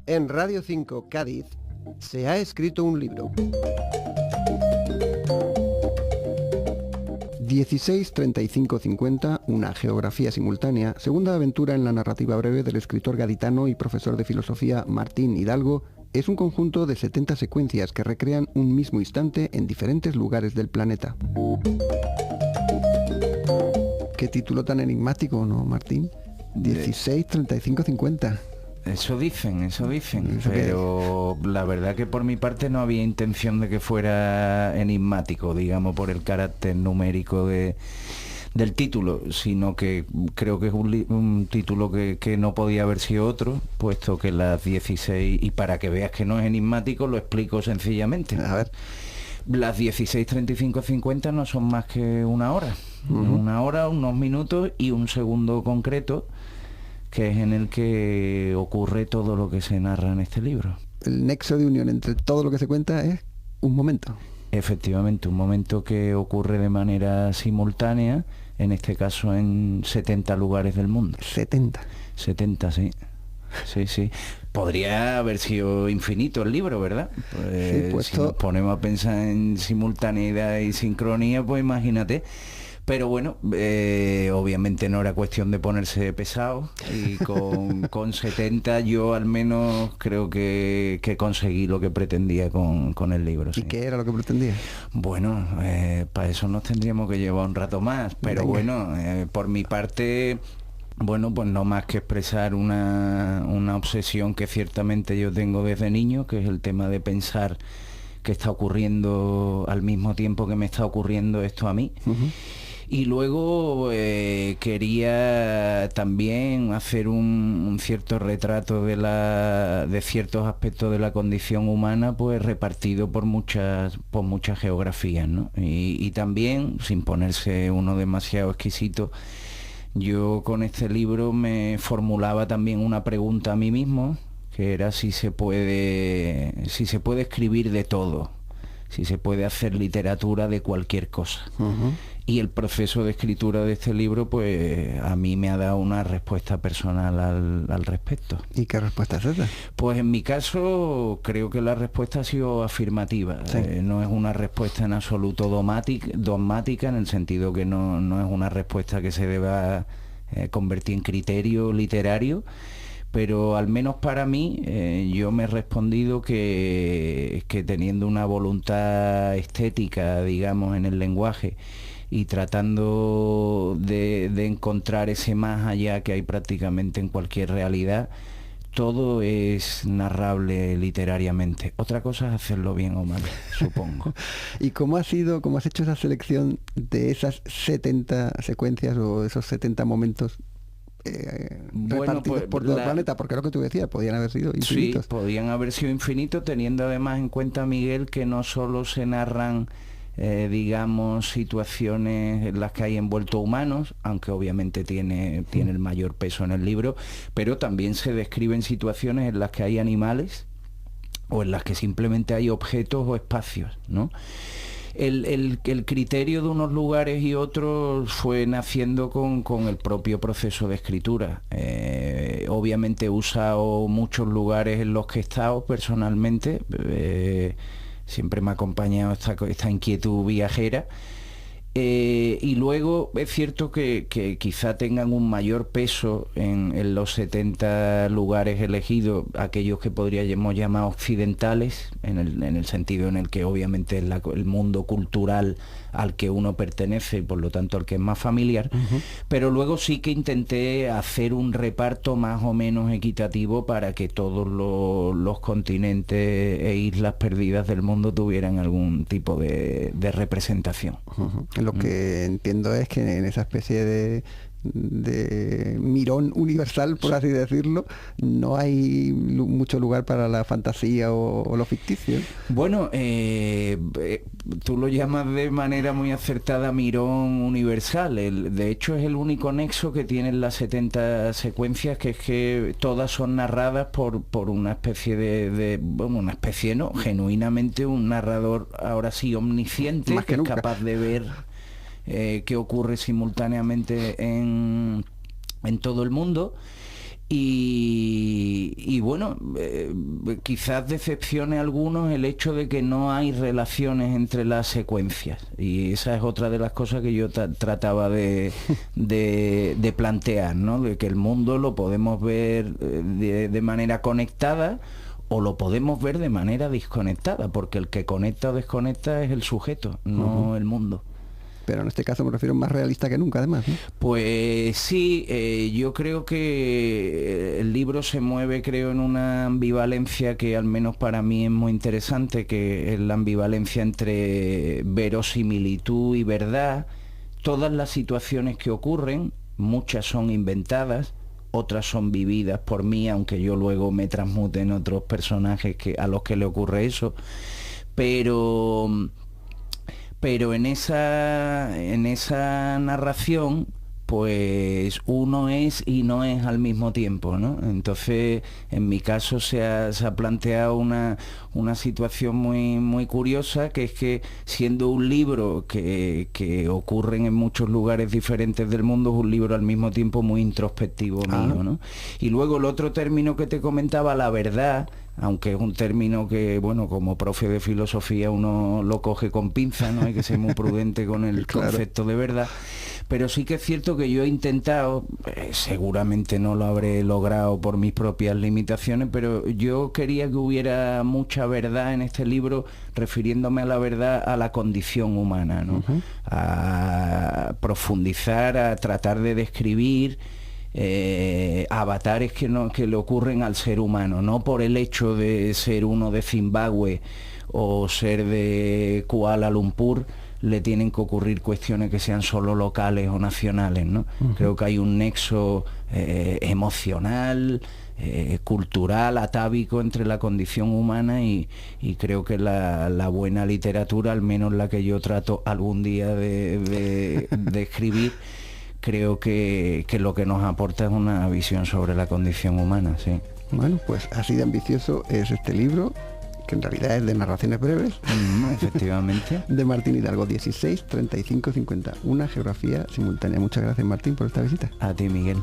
En Radio 5 Cádiz se ha escrito un libro. 16, 35, 50, una geografía simultánea, segunda aventura en la narrativa breve del escritor gaditano y profesor de filosofía Martín Hidalgo, es un conjunto de 70 secuencias que recrean un mismo instante en diferentes lugares del planeta. Qué título tan enigmático, ¿no, Martín? 16, 35, 50. Eso dicen, pero la verdad que por mi parte no había intención de que fuera enigmático, digamos, por el carácter numérico del título, sino que creo que es un título que no podía haber sido otro, puesto que las 16, y para que veas que no es enigmático, lo explico sencillamente. A ver. Las 16, 35, 50 no son más que una hora. Una hora, unos minutos y un segundo concreto, que es en el que ocurre todo lo que se narra en este libro. El nexo de unión entre todo lo que se cuenta es un momento. Efectivamente, un momento que ocurre de manera simultánea, en este caso en 70 lugares del mundo. 70. 70, sí. Sí. Podría haber sido infinito el libro, ¿verdad? Pues, si nos ponemos a pensar en simultaneidad y sincronía, pues imagínate. Pero bueno, obviamente no era cuestión de ponerse pesado, y con 70 yo al menos creo que conseguí lo que pretendía con el libro. ¿Y qué era lo que pretendía? Bueno, para eso nos tendríamos que llevar un rato más, pero bueno, por mi parte, bueno, pues no más que expresar una obsesión que ciertamente yo tengo desde niño, que es el tema de pensar que está ocurriendo al mismo tiempo que me está ocurriendo esto a mí. Y luego quería también hacer un cierto retrato de ciertos aspectos de la condición humana, pues repartido por muchas geografías, ¿no? Y también, sin ponerse uno demasiado exquisito, yo con este libro me formulaba también una pregunta a mí mismo, que era si se puede escribir de todo, si se puede hacer literatura de cualquier cosa. Y el proceso de escritura de este libro, pues a mí me ha dado una respuesta personal al respecto. ¿Y qué respuesta es esa? Pues en mi caso creo que la respuesta ha sido afirmativa. Sí. No es una respuesta en absoluto dogmática, en el sentido que no es una respuesta que se deba convertir en criterio literario. Pero al menos para mí, yo me he respondido que teniendo una voluntad estética, digamos, en el lenguaje, y tratando de encontrar ese más allá que hay prácticamente en cualquier realidad, todo es narrable literariamente. Otra cosa es hacerlo bien o mal, supongo. ¿Y cómo has hecho esa selección de esas 70 secuencias o esos 70 momentos repartidos por todo el planeta? Porque lo que tú decías, podían haber sido infinitos. Sí, podían haber sido infinitos, teniendo además en cuenta, Miguel, que no solo se narran digamos, situaciones en las que hay envueltos humanos, aunque obviamente tiene el mayor peso en el libro, pero también se describen situaciones en las que hay animales o en las que simplemente hay objetos o espacios, ¿no? El criterio de unos lugares y otros fue naciendo con el propio proceso de escritura. Obviamente he usado muchos lugares en los que he estado personalmente. Siempre me ha acompañado esta inquietud viajera. Y luego es cierto que quizá tengan un mayor peso en los 70 lugares elegidos, aquellos que podríamos llamar occidentales, en el sentido en el que obviamente es el mundo cultural al que uno pertenece y por lo tanto al que es más familiar, pero luego sí que intenté hacer un reparto más o menos equitativo para que todos los continentes e islas perdidas del mundo tuvieran algún tipo de representación. Lo que entiendo es que en esa especie de mirón universal, por así decirlo, no hay mucho lugar para la fantasía o lo ficticio. Bueno, tú lo llamas de manera muy acertada mirón universal. De hecho es el único nexo que tienen las 70 secuencias, que es que todas son narradas por una especie una especie no, genuinamente un narrador ahora sí omnisciente, que es capaz de ver qué ocurre simultáneamente en todo el mundo. Y bueno, quizás decepcione a algunos el hecho de que no hay relaciones entre las secuencias. Y esa es otra de las cosas que yo trataba de plantear, ¿no? De que el mundo lo podemos ver de manera conectada o lo podemos ver de manera desconectada, porque el que conecta o desconecta es el sujeto, no el mundo. Pero en este caso me refiero más realista que nunca, además, ¿no? Pues sí, yo creo que el libro se mueve, creo, en una ambivalencia que al menos para mí es muy interesante, que es la ambivalencia entre verosimilitud y verdad. Todas las situaciones que ocurren, muchas son inventadas, otras son vividas por mí, aunque yo luego me transmute en otros personajes a los que le ocurre eso. Pero en esa narración, pues uno es y no es al mismo tiempo, ¿no? Entonces, en mi caso se ha planteado una situación muy curiosa, que es que siendo un libro que ocurren en muchos lugares diferentes del mundo, es un libro al mismo tiempo muy introspectivo mío, ¿no? Y luego el otro término que te comentaba, la verdad, aunque es un término que, bueno, como profe de filosofía uno lo coge con pinza, no hay que ser muy prudente con el concepto de verdad, pero sí que es cierto que yo he intentado, seguramente no lo habré logrado por mis propias limitaciones, pero yo quería que hubiera mucha verdad en este libro, refiriéndome a la verdad, a la condición humana, ¿no? A profundizar, a tratar de describir avatares que le ocurren al ser humano, no por el hecho de ser uno de Zimbabue o ser de Kuala Lumpur le tienen que ocurrir cuestiones que sean solo locales o nacionales, ¿no? Creo que hay un nexo emocional, cultural, atávico entre la condición humana y creo que la buena literatura, al menos la que yo trato algún día de escribir, creo que lo que nos aporta es una visión sobre la condición humana, sí. Bueno, pues así de ambicioso es este libro, que en realidad es de narraciones breves. Efectivamente. De Martín Hidalgo, 16 35 50. Una geografía simultánea. Muchas gracias, Martín, por esta visita. A ti, Miguel.